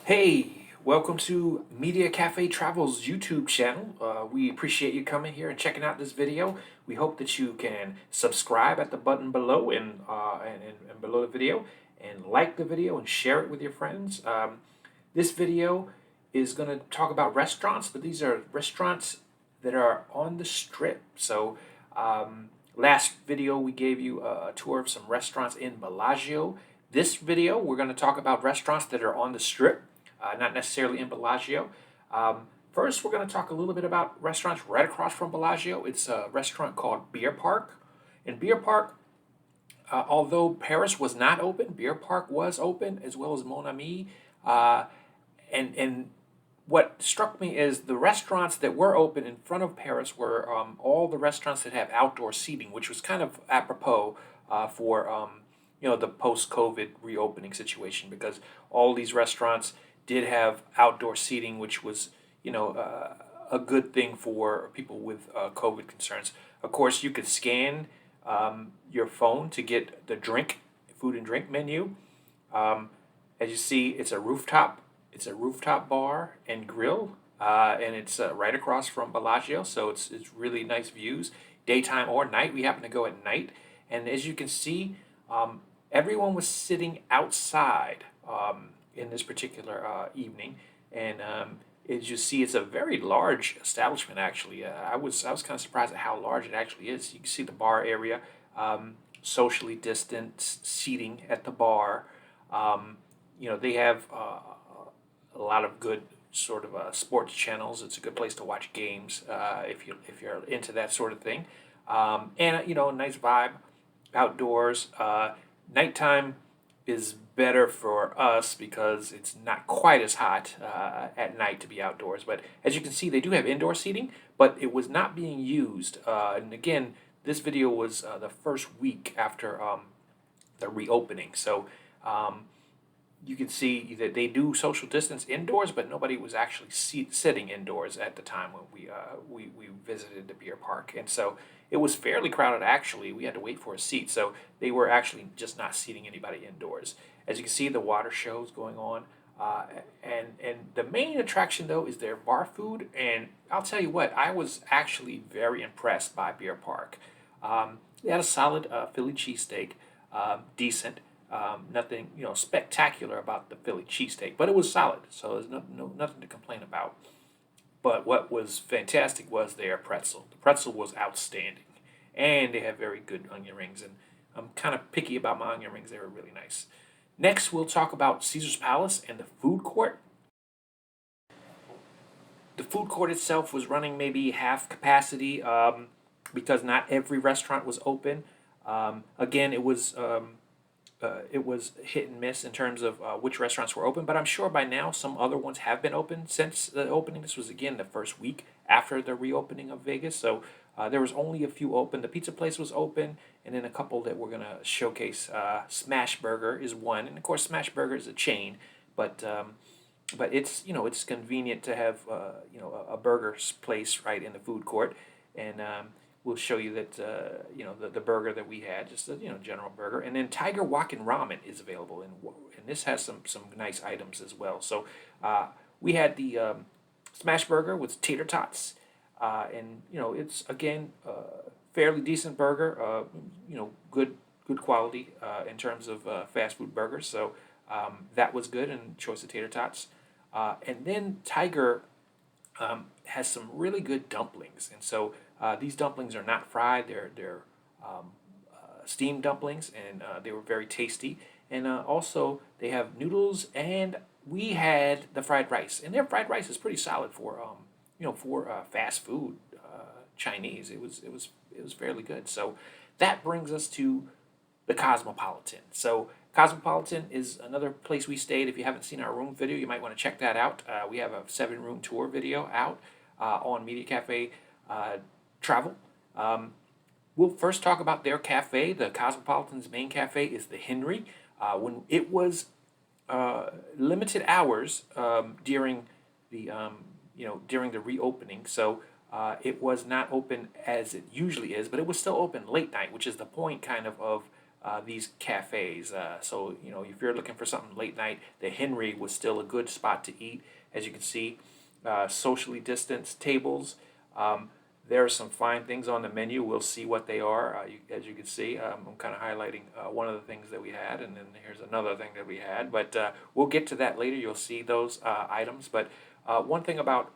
Hey, welcome to Media Cafe Travel's YouTube channel. We appreciate you coming here and checking out this video. We hope that you can subscribe at the button below and below the video, and like the video and share it with your friends. This video is going to talk about restaurants, but these are restaurants that are on the strip. Last video we gave you a tour of some restaurants in Bellagio. This video we're going to talk about restaurants that are on the strip, not necessarily in Bellagio. First, we're going to talk a little bit about restaurants right across from Bellagio. It's a restaurant called Beer Park. In Beer Park, although Paris was not open, Beer Park was open, as well as Mon Ami. And what struck me is the restaurants that were open in front of Paris were all the restaurants that have outdoor seating, which was kind of apropos for the post-COVID reopening situation, because all these restaurants did have outdoor seating, which was a good thing for people with COVID concerns. Of course, you could scan your phone to get the food and drink menu. As you see, it's a rooftop bar and grill, and it's right across from Bellagio, so it's really nice views, daytime or night. We happen to go at night, and as you can see, everyone was sitting outside in this particular evening, and as you see, it's a very large establishment. Actually, I was kind of surprised at how large it actually is. You can see the bar area, socially distanced seating at the bar. They have a lot of good sort of sports channels. It's a good place to watch games if you're into that sort of thing. And a nice vibe outdoors. Nighttime is better for us because it's not quite as hot at night to be outdoors. But as you can see, they do have indoor seating, but it was not being used. And again, this video was the first week after the reopening. So you can see that they do social distance indoors, but nobody was actually sitting indoors at the time when we visited the beer park, and so it was fairly crowded. Actually, we had to wait for a seat, so they were actually just not seating anybody indoors. As you can see, the water shows going on, and the main attraction though is their bar food. And I'll tell you what, I was actually very impressed by Beer Park. They had a solid Philly cheesesteak, decent. Nothing, spectacular about the Philly cheesesteak, but it was solid, so there's nothing to complain about. But what was fantastic was their pretzel. The pretzel was outstanding, and they have very good onion rings. And I'm kind of picky about my onion rings; they were really nice. Next, we'll talk about Caesar's Palace and the food court. The food court itself was running maybe half capacity because not every restaurant was open. Again, it was hit and miss in terms of which restaurants were open, but I'm sure by now some other ones have been open since the opening. This was again the first week after the reopening of Vegas, so there was only a few open. The pizza place was open, and then a couple that we're gonna showcase. Smash Burger is one, and of course Smash Burger is a chain, but it's convenient to have a burger place right in the food court, and we'll show you that the burger that we had, just a general burger. And then Tiger Walkin' Ramen is available, and this has some nice items as well. So we had the smash burger with tater tots, and it's again fairly decent burger. Good quality in terms of fast food burgers. So that was good, and choice of tater tots. And then Tiger has some really good dumplings, and so these dumplings are not fried; they're steamed dumplings, and they were very tasty. And also they have noodles, and we had the fried rice, and their fried rice is pretty solid for fast food Chinese. It was fairly good. So that brings us to the Cosmopolitan. So Cosmopolitan is another place we stayed. If you haven't seen our room video, you might want to check that out. We have a 7-room tour video out on Media Cafe Travel. We'll first talk about their cafe. The Cosmopolitan's main cafe is the Henry. When it was limited hours during the reopening, so it was not open as it usually is, but it was still open late night, which is the point kind of these cafes. So, you know, if you're looking for something late night, the Henry was still a good spot to eat. As you can see, socially distanced tables. There are some fine things on the menu. We'll see what they are. As you can see, I'm kind of highlighting one of the things that we had, and then here's another thing that we had. But we'll get to that later. You'll see those items. But one thing about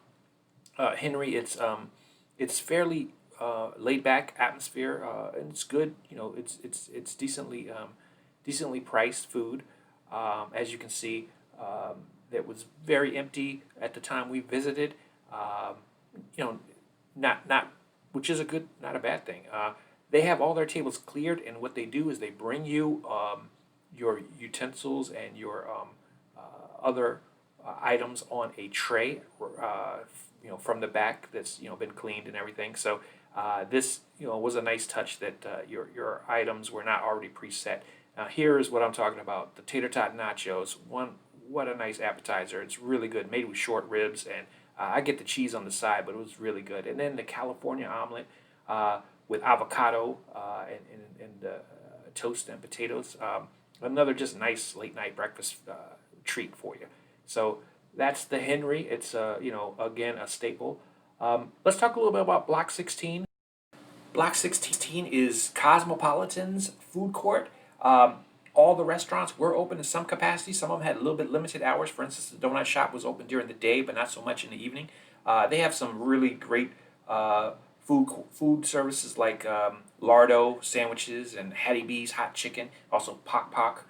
Henry, it's fairly laid back atmosphere, and it's good. You know, it's decently priced food. As you can see, it was very empty at the time we visited. You know, not which is a good, not a bad thing. They have all their tables cleared, and what they do is they bring you your utensils and your other items on a tray, you know, from the back that's, you know, been cleaned and everything. So this, you know, was a nice touch that your items were not already preset. Here is what I'm talking about: the tater tot nachos. What a nice appetizer! It's really good, made with short ribs, and I get the cheese on the side, but it was really good. And then the California omelet with avocado and toast and potatoes. Another just nice late night breakfast treat for you. So that's the Henry. It's you know, again, a staple. Let's talk a little bit about Block 16. Block 16 is Cosmopolitan's food court. All the restaurants were open in some capacity. Some of them had a little bit limited hours. For instance, the donut shop was open during the day, but not so much in the evening. They have some really great food services like Lardo sandwiches and Hattie B's hot chicken, also Pok Pok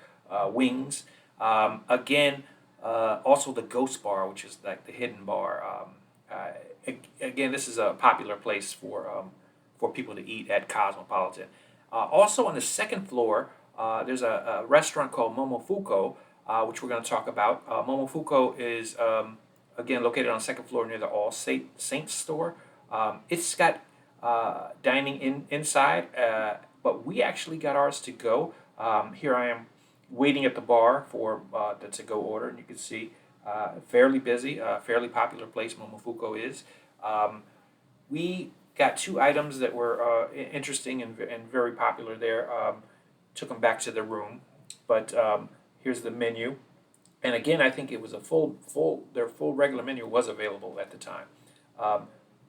wings. Again, also the Ghost Bar, which is like the hidden bar. Again, this is a popular place for people to eat at Cosmopolitan. Also on the second floor, there's a restaurant called Momofuku, which we're going to talk about. Momofuku is, again, located on the second floor near the All Saints store. It's got dining inside, but we actually got ours to go. Here I am waiting at the bar for the to-go order, and you can see fairly busy, fairly popular place Momofuku is. We got two items that were interesting and very popular there. Took them back to the room, but here's the menu. And again, I think it was their full regular menu was available at the time.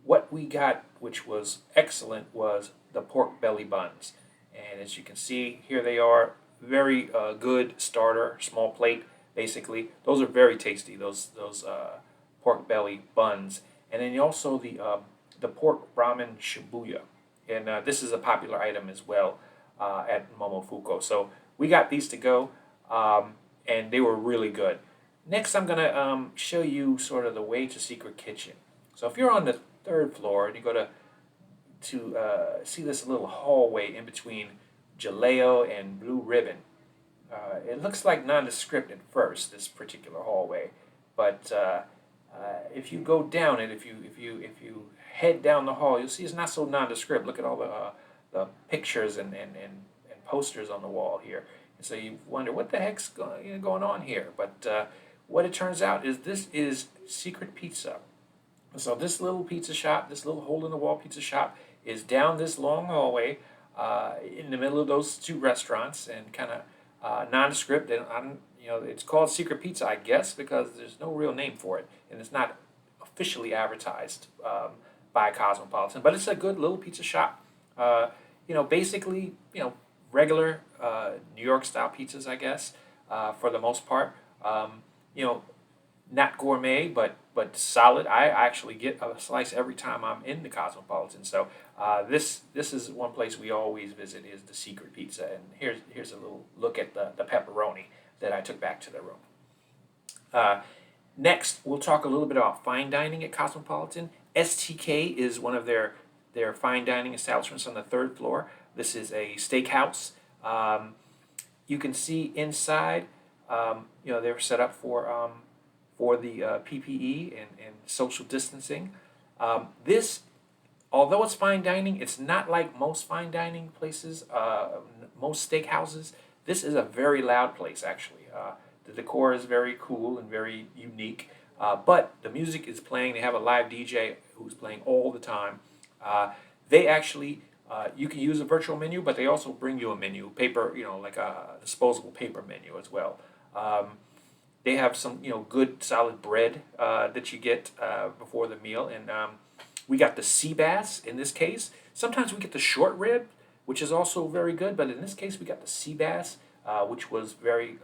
What we got, which was excellent, was the pork belly buns. And as you can see, here they are, very good starter, small plate, basically. Those are very tasty, those pork belly buns. And then also the pork ramen shibuya. And this is a popular item as well at Momofuku. So we got these to go, and they were really good. Next, I'm going to show you sort of the way to Secret Kitchen. So if you're on the third floor and you go to see this little hallway in between Jaleo and Blue Ribbon, it looks like nondescript at first, this particular hallway, but if you go down it, if you head down the hall, you'll see it's not so nondescript. Look at all the pictures and posters on the wall here. And so you wonder what the heck's going on here. But what it turns out is this is Secret Pizza. So this little pizza shop, this little hole-in-the-wall pizza shop is down this long hallway in the middle of those two restaurants, and kind of nondescript. And it's called Secret Pizza, I guess, because there's no real name for it, and it's not officially advertised by Cosmopolitan. But it's a good little pizza shop. Basically, regular New York style pizzas, I guess, for the most part. Not gourmet, but solid. I actually get a slice every time I'm in the Cosmopolitan. So this is one place we always visit, is the Secret Pizza. And here's a little look at the pepperoni that I took back to the room. Next, we'll talk a little bit about fine dining at Cosmopolitan. STK is one of their fine dining establishments on the third floor. This is a steakhouse. You can see inside, they're set up for the PPE and social distancing. This, although it's fine dining, it's not like most fine dining places, most steakhouses. This is a very loud place, actually. The decor is very cool and very unique, but the music is playing. They have a live DJ who's playing all the time. They actually You can use a virtual menu, but they also bring you a menu, paper, like a disposable paper menu as well. They have some, good solid bread that you get before the meal, and we got the sea bass in this case. Sometimes we get the short rib, which is also very good, but in this case we got the sea bass, which was very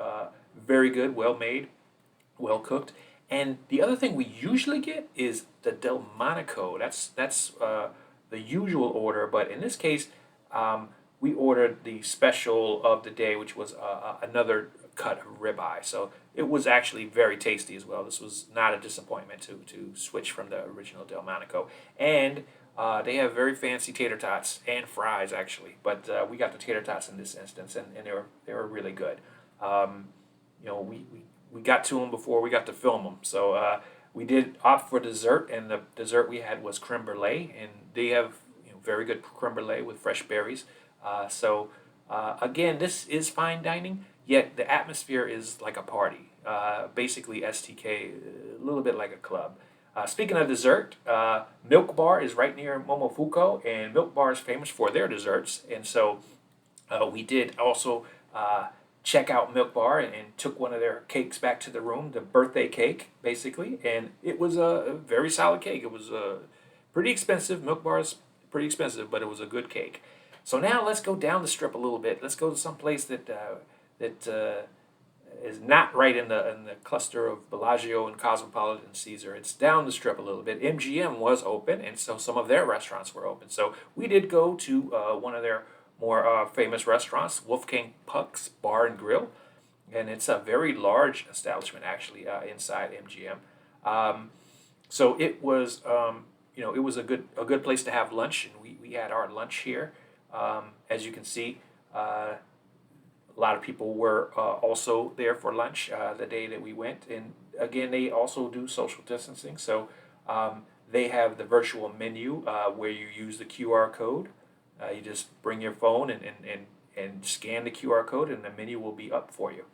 good, well made, well cooked. And the other thing we usually get is the Delmonico. That's the usual order, but in this case, we ordered the special of the day, which was another cut of ribeye. So it was actually very tasty as well. This was not a disappointment to switch from the original Delmonico. And they have very fancy tater tots and fries actually, but we got the tater tots in this instance, and they were really good. We got to them before we got to film them, so we did opt for dessert, and the dessert we had was creme brulee, and they have very good creme brulee with fresh berries. Again, this is fine dining, yet the atmosphere is like a party. Basically, STK, a little bit like a club. Speaking of dessert, Milk Bar is right near Momofuku, and Milk Bar is famous for their desserts. And so we did also check out Milk Bar and took one of their cakes back to the room, the birthday cake, basically. And it was a very solid cake. It was pretty expensive. Milk Bar is pretty expensive, but it was a good cake. So now let's go down the strip a little bit. Let's go to some place that is not right in the cluster of Bellagio and Cosmopolitan Caesar. It's down the strip a little bit. MGM was open, and so some of their restaurants were open. So we did go to one of their more famous restaurants, Wolfgang Puck's Bar and Grill, and it's a very large establishment actually inside MGM. So it was it was a good place to have lunch, and we had our lunch here. As you can see, a lot of people were also there for lunch the day that we went. And again, they also do social distancing. So they have the virtual menu where you use the QR code. You just bring your phone and scan the QR code, and the menu will be up for you.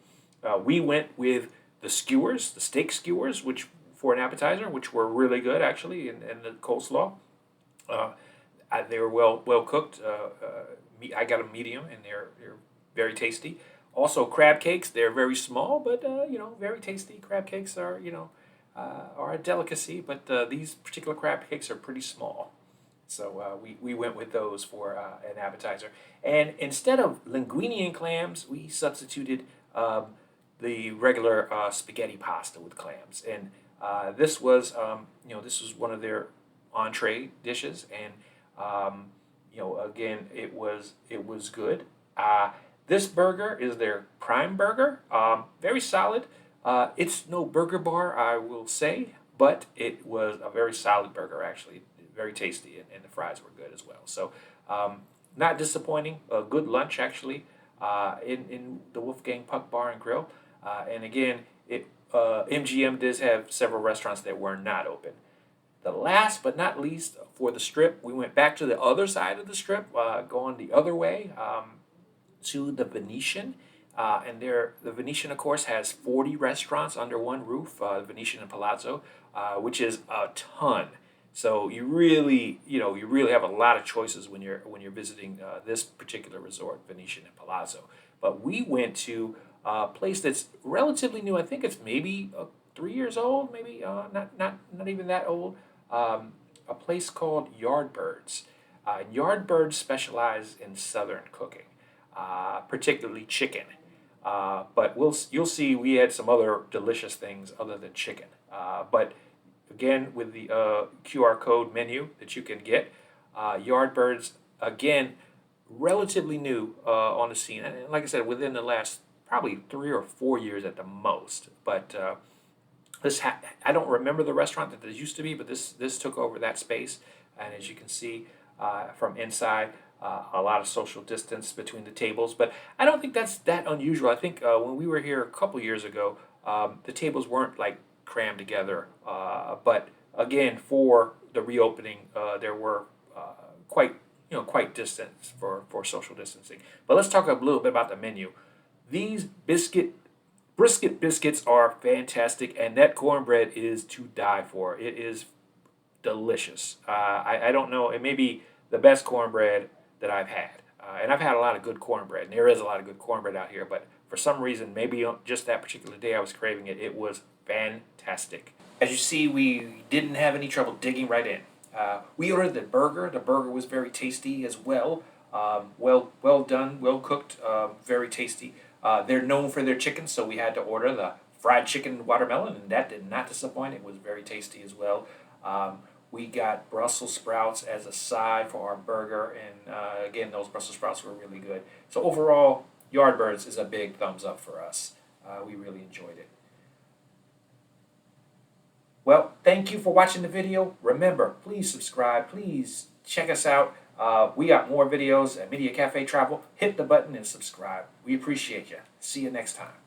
We went with the skewers, the steak skewers, which for an appetizer, which were really good actually, and the coleslaw. They were well cooked. I got a medium, and they're very tasty. Also, crab cakes. They're very small, but very tasty. Crab cakes are a delicacy, but these particular crab cakes are pretty small. So we went with those for an appetizer. And instead of linguine and clams, we substituted the regular spaghetti pasta with clams. And this was one of their entree dishes, and again, it was good. This burger is their prime burger, very solid. It's no burger bar, I will say, but it was a very solid burger actually, very tasty, and the fries were good as well. So not disappointing. A good lunch actually in the Wolfgang Puck Bar and Grill. And again, MGM does have several restaurants that were not open. The last but not least for the strip, we went back to the other side of the strip, going the other way to the Venetian. And the Venetian, of course, has 40 restaurants under one roof, the Venetian and Palazzo, which is a ton. So you really have a lot of choices when you're visiting this particular resort, Venetian and Palazzo. But we went to a place that's relatively new. I think it's maybe 3 years old, maybe not even that old. A place called Yardbirds. Yardbirds specialize in Southern cooking, particularly chicken. But you'll see we had some other delicious things other than chicken. But again, with the QR code menu that you can get, Yardbirds, again, relatively new on the scene. And like I said, within the last probably 3 or 4 years at the most. But I don't remember the restaurant that there used to be, but this took over that space. And as you can see from inside, a lot of social distance between the tables. But I don't think that's that unusual. I think when we were here a couple years ago, the tables weren't like crammed together. But again, for the reopening, there were quite distant for social distancing. But let's talk a little bit about the menu. These brisket biscuits are fantastic, and that cornbread is to die for. It is delicious. I don't know, it may be the best cornbread that I've had. And I've had a lot of good cornbread, and there is a lot of good cornbread out here, but for some reason, maybe on just that particular day I was craving it, it was fantastic. As you see, we didn't have any trouble digging right in. We ordered the burger. The burger was very tasty as well. Well done, well cooked, very tasty. They're known for their chicken, so we had to order the fried chicken watermelon, and that did not disappoint. It was very tasty as well. We got Brussels sprouts as a side for our burger, and again, those Brussels sprouts were really good. So overall, Yardbirds is a big thumbs up for us. We really enjoyed it. Well, thank you for watching the video. Remember, please subscribe. Please check us out. We got more videos at Media Cafe Travel. Hit the button and subscribe. We appreciate you. See you next time.